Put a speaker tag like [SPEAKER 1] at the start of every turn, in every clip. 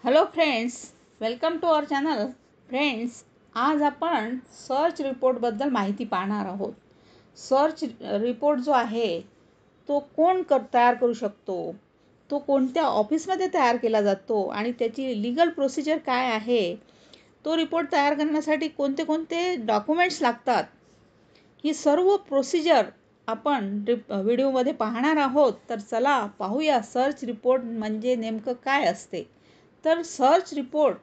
[SPEAKER 1] Hello friends, welcome to our channel. Friends, आज आपण search रिपोर्टबद्दल माहिती पाहणार आहोत. सर्च रिपोर्ट जो आहे तो कोण तयार करू शकतो, तो कोणत्या ऑफिसमध्ये तयार केला जातो आणि त्याची लीगल प्रोसिजर काय आहे, तो रिपोर्ट तयार करण्यासाठी कोणते कोणते डॉक्युमेंट्स लागतात, ही सर्व प्रोसिजर आपण व्हिडिओमध्ये पाहणार आहोत. तर चला पाहूया सर्च रिपोर्ट म्हणजे नेमकं काय असते. तर सर्च रिपोर्ट,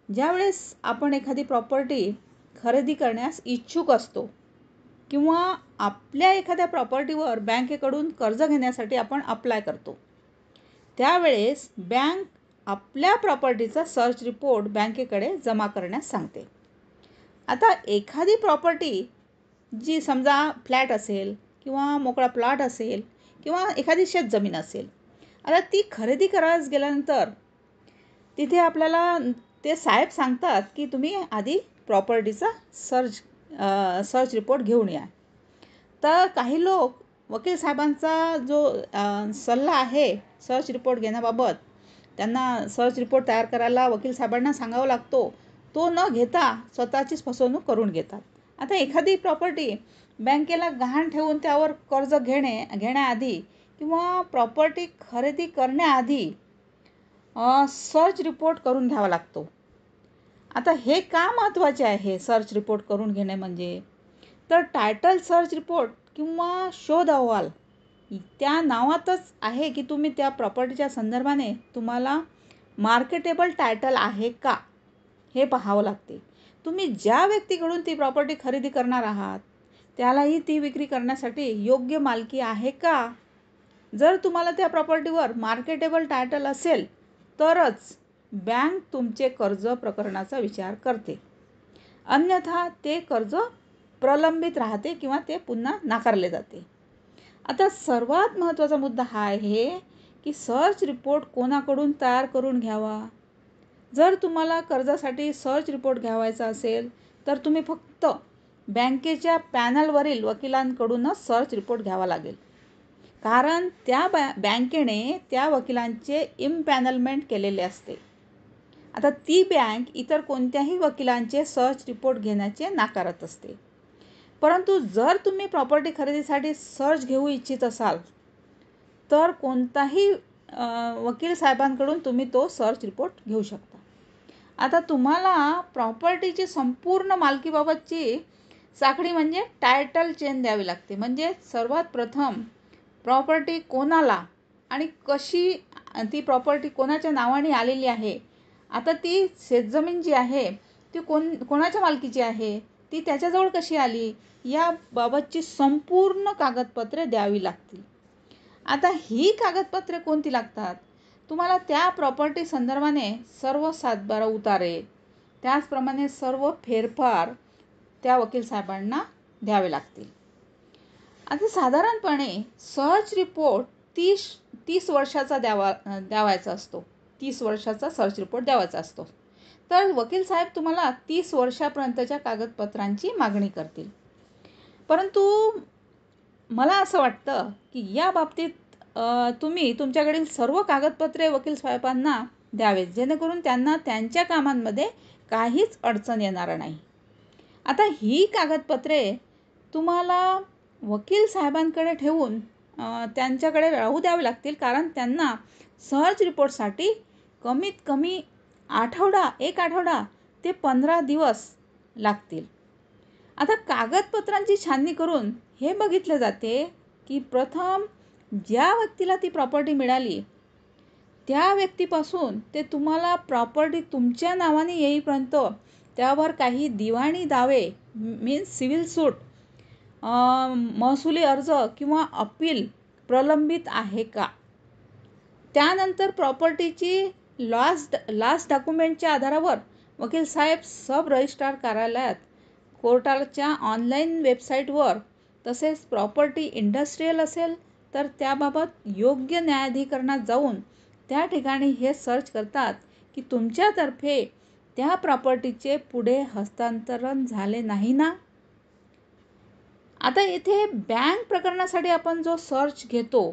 [SPEAKER 1] ज्यावेळेस आपण एखादी प्रॉपर्टी खरेदी करण्यास इच्छुक असतो किंवा आपल्या एखाद्या प्रॉपर्टीवर बँकेकडून कर्ज घेण्यासाठी आपण अप्लाय करतो, त्यावेळेस बँक आपल्या प्रॉपर्टीचा सर्च रिपोर्ट बँकेकडे जमा करण्यास सांगते. आता एखादी प्रॉपर्टी जी समजा फ्लॅट असेल किंवा मोकळा प्लॉट असेल किंवा एखादी शेतजमीन असेल, आता ती खरेदी करायला गेल्यानंतर तिथे आपल्याला ते साहेब सांगतात की तुम्ही आधी प्रॉपर्टीचा सर्च रिपोर्ट घेऊन या. तर काही लोक वकील साहेबांचा जो सल्ला आहे सर्च रिपोर्ट घेण्याबाबत, त्यांना सर्च रिपोर्ट तयार करायला वकील साहेबांना सांगावा लागतो, तो न घेता स्वतःचीच फसवणूक करून घेतात. आता एखादी प्रॉपर्टी बँकेला गहाण ठेवून त्यावर कर्ज घेण्याआधी किंवा प्रॉपर्टी खरेदी करण्याआधी सर्च रिपोर्ट करून घ्यावा लागतो. आता हे का महत्त्वाचे आहे सर्च रिपोर्ट करून घेणे म्हणजे, तर टायटल सर्च रिपोर्ट किंवा शोध अहवाल त्या नावातच आहे की तुम्ही त्या प्रॉपर्टीच्या संदर्भाने तुम्हाला मार्केटेबल टायटल आहे का हे पाहावं लागते. तुम्ही ज्या व्यक्तीकडून ती प्रॉपर्टी खरेदी करणार आहात त्यालाही ती विक्री करण्यासाठी योग्य मालकी आहे का. जर तुम्हाला त्या प्रॉपर्टीवर मार्केटेबल टायटल असेल तरच बँक तुमचे कर्ज प्रकरणाचा विचार करते, अन्यथा ते कर्ज प्रलंबित राहते किंवा ते पुन्हा नाकारले जाते. आता सर्वात महत्त्वाचा मुद्दा हा आहे की सर्च रिपोर्ट कोणाकडून तयार करून घ्यावा. जर तुम्हाला कर्जासाठी सर्च रिपोर्ट घ्यावायचा असेल तर तुम्ही फक्त बँकेच्या पॅनलवरील वकिलांकडूनच सर्च रिपोर्ट घ्यावा लागेल, कारण त्या बँकेने त्या वकिलांचे इम्पॅनलमेंट केलेले असते. आता ती बँक इतर कोणत्याही वकिलांचे सर्च रिपोर्ट घेण्याचे नाकारत असते. परंतु जर तुम्ही प्रॉपर्टी खरेदीसाठी सर्च घेऊ इच्छित असाल तर कोणताही वकील साहेबांकडून तुम्ही तो सर्च रिपोर्ट घेऊ शकता. आता तुम्हाला प्रॉपर्टीची संपूर्ण मालकीबाबतची साखळी म्हणजे टायटल चेन द्यावी लागते. म्हणजे सर्वात प्रथम प्रॉपर्टी कोणाला आणि कशी, ती प्रॉपर्टी कोणाच्या नावाने आलेली आहे, आता ती शेतजमीन जी आहे ती कोणाच्या मालकीची आहे, ती त्याच्याजवळ कशी आली, याबाबतची संपूर्ण कागदपत्रे द्यावी लागतील. आता ही कागदपत्रे कोणती लागतात, तुम्हाला त्या प्रॉपर्टी संदर्भाने सर्व सातबारा उतारे, त्याचप्रमाणे सर्व फेरफार त्या वकील साहेबांना द्यावे लागतील. आता साधारणपणे सर्च रिपोर्ट 30 वर्षाचा द्यावायचा असतो. 30 वर्षाचा सर्च रिपोर्ट द्यावायचा असतो. तर वकील साहेब तुम्हाला 30 वर्षापर्यंतच्या कागदपत्रांची मागणी करतील. परंतु मला असं वाटतं की या बाबतीत तुम्ही तुमच्याकडील सर्व कागदपत्रे वकील साहेबांना द्यावेत, जेणेकरून त्यांना त्यांच्या कामांमध्ये काहीच अडचण येणार नाही. आता ही कागदपत्रे तुम्हाला वकील साहेबांकडे ठेवून त्यांच्याकडे राहू द्यावे लागतील, कारण त्यांना सर्च रिपोर्टसाठी कमीत कमी एक आठवडा ते 15 दिवस लागतील. आता कागदपत्रांची छाननी करून हे बघितले जाते की प्रथम ज्या व्यक्तीला ती प्रॉपर्टी मिळाली त्या व्यक्तीपासून ते तुम्हाला प्रॉपर्टी तुमच्या नावाने येईपर्यंत त्यावर काही दिवाणी दावे मीन्स सिव्हिल सूट, महसुली अर्ज किंवा अपील प्रलंबित आहे का. त्यानंतर प्रॉपर्टीची लास्ट डॉक्युमेंटच्या आधारावर वकील साहेब सब रजिस्ट्रार कार्यालयात, कोर्टाच्या ऑनलाईन वेबसाईटवर, तसेच प्रॉपर्टी इंडस्ट्रियल असेल तर त्याबाबत योग्य न्यायाधिकरणात जाऊन त्या ठिकाणी हे सर्च करतात की तुमच्यातर्फे त्या प्रॉपर्टीचे पुढे हस्तांतरण झाले नाही ना. आता इथे बँक प्रकरणासाठी आपण जो सर्च घेतो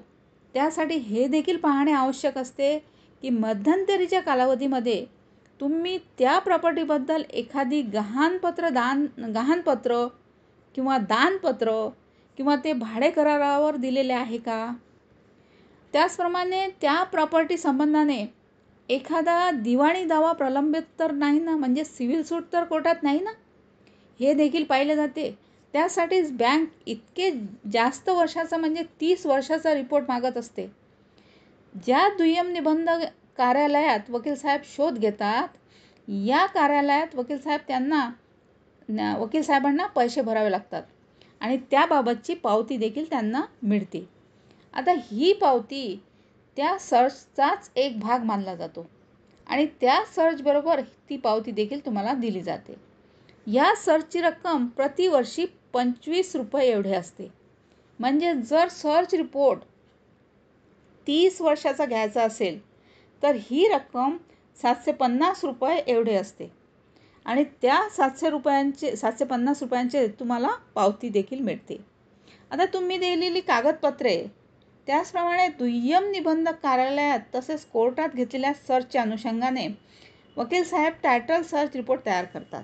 [SPEAKER 1] त्यासाठी हे देखील पाहणे आवश्यक असते की मध्यंतरीच्या कालावधीमध्ये तुम्ही त्या प्रॉपर्टीबद्दल एखादी गहाणपत्र किंवा दानपत्र किंवा ते भाडे करारावर दिलेले आहे का? त्याचप्रमाणे त्या प्रॉपर्टी संबंधाने एखादा दिवाणी दावा प्रलंबित तर नाही ना, म्हणजे सिव्हिल सूट तर कोर्टात नाही ना, हे देखील पाहिलं जाते. त्यासाठीच बँक इतके जास्त वर्षाचा म्हणजे 30 वर्षाचा रिपोर्ट मागत असते. ज्या दुय्यम निबंध कार्यालयात वकील साहेब शोध घेतात, या कार्यालयात वकील साहेबांना पैसे भरावे लागतात आणि त्याबाबतची पावती देखील त्यांना मिळते. आता ही पावती त्या सर्चचाच एक भाग मानला जातो आणि त्या सर्चबरोबर ती पावती देखील तुम्हाला दिली जाते. या सर्चची रक्कम प्रतिवर्षी 25 रुपये एवढे असते. म्हणजे जर सर्च रिपोर्ट 30 वर्षाचा घ्यायचा असेल तर ही रक्कम 750 रुपये एवढे असते आणि त्या 750 रुपयांचे तुम्हाला पावती देखील मिळते. आता तुम्ही दिलेली कागदपत्रे त्याचप्रमाणे दुय्यम निबंधक कार्यालयात तसेच कोर्टात घेतलेल्या सर्चच्या अनुषंगाने वकील साहेब टायटल सर्च रिपोर्ट तयार करतात.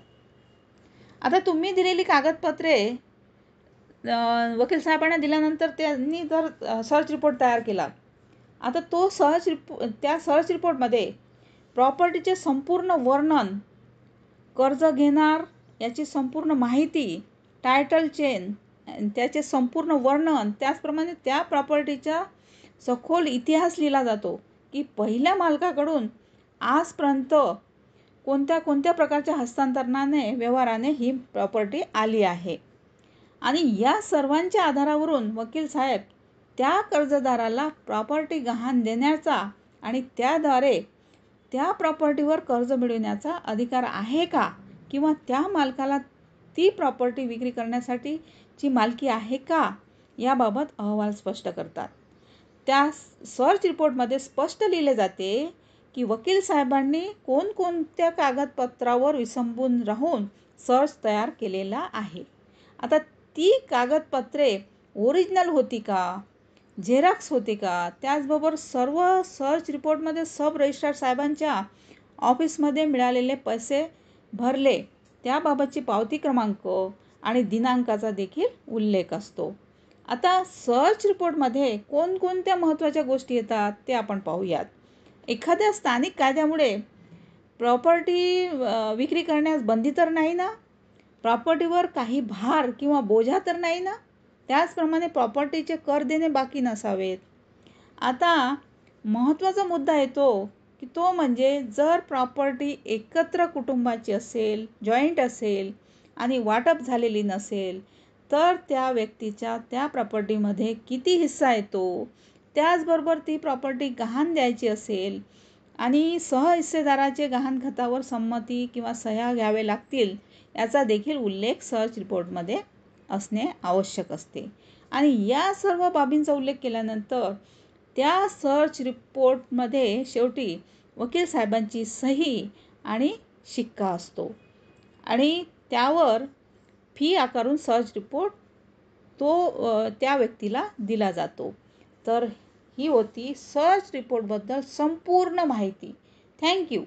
[SPEAKER 1] आता तुम्ही दिलेली कागदपत्रे वकील साहेबांना दिल्यानंतर त्यांनी जर सर्च रिपोर्ट तयार केला, आता त्या सर्च रिपोर्टमध्ये प्रॉपर्टीचे संपूर्ण वर्णन, कर्ज घेणार याची संपूर्ण माहिती, टायटल चेन त्याचे संपूर्ण वर्णन, त्याचप्रमाणे त्या प्रॉपर्टीचा सखोल इतिहास लिहिला जातो की पहिल्या मालकाकडून आजपर्यंत कोणत्या कोणत्या प्रकारच्या व्यवहाराने ही प्रॉपर्टी आली आहे. आणि या सर्वांच्या आधारावरून वकील साहेब त्या कर्जदाराला प्रॉपर्टी गहाण देण्याचा आणि त्याद्वारे त्या प्रॉपर्टीवर कर्ज मिळवण्याचा अधिकार आहे का, किंवा त्या मालकाला ती प्रॉपर्टी विक्री करण्यासाठीची मालकी आहे का, याबाबत अहवाल स्पष्ट करतात. त्या सर्च रिपोर्टमध्ये स्पष्ट लिहिले जाते की वकील साहेबांनी कोणकोणत्या कागदपत्रावर विसंबून राहून सर्च तयार केलेला आहे. आता ती कागदपत्रे ओरिजिनल होती का, झेरॉक्स होती का, त्याचबरोबर सर्व सर्च रिपोर्टमध्ये सब रजिस्ट्रार साहेबांच्या ऑफिसमध्ये मिळालेले पैसे भरले त्याबाबतची पावती क्रमांक आणि दिनांकाचा देखील उल्लेख असतो. आता सर्च रिपोर्टमध्ये कोणकोणत्या महत्त्वाच्या गोष्टी येतात ते आपण पाहूयात. एखाद्या स्थानिक कायद्यामुळे प्रॉपर्टी विक्री करण्यास बंदी तर नाही ना, प्रॉपर्टीवर काही भार किंवा बोजा तर नाही ना, त्याचप्रमाणे प्रॉपर्टीचे कर देणे बाकी नसावेत. आता महत्त्वाचा मुद्दा येतो की तो म्हणजे जर प्रॉपर्टी एकत्र कुटुंबाची असेल, जॉईंट असेल आणि वाटप झालेली नसेल तर त्या व्यक्तीच्या त्या प्रॉपर्टीमध्ये किती हिस्सा येतो, त्याचबरोबर ती प्रॉपर्टी गहाण द्यायची असेल आणि सहहिस्सेदाराचे गहाण खतावर संमती किंवा सह्या घ्यावे लागतील याचा देखील उल्लेख सर्च रिपोर्टमध्ये असणे आवश्यक असते. आणि या सर्व बाबींचा उल्लेख केल्यानंतर त्या सर्च रिपोर्टमध्ये शेवटी वकील साहेबांची सही आणि शिक्का असतो आणि त्यावर फी आकारून सर्च रिपोर्ट त्या व्यक्तीला दिला जातो. तर ही होती सर्च रिपोर्टबद्दल संपूर्ण माहिती. थँक्यू.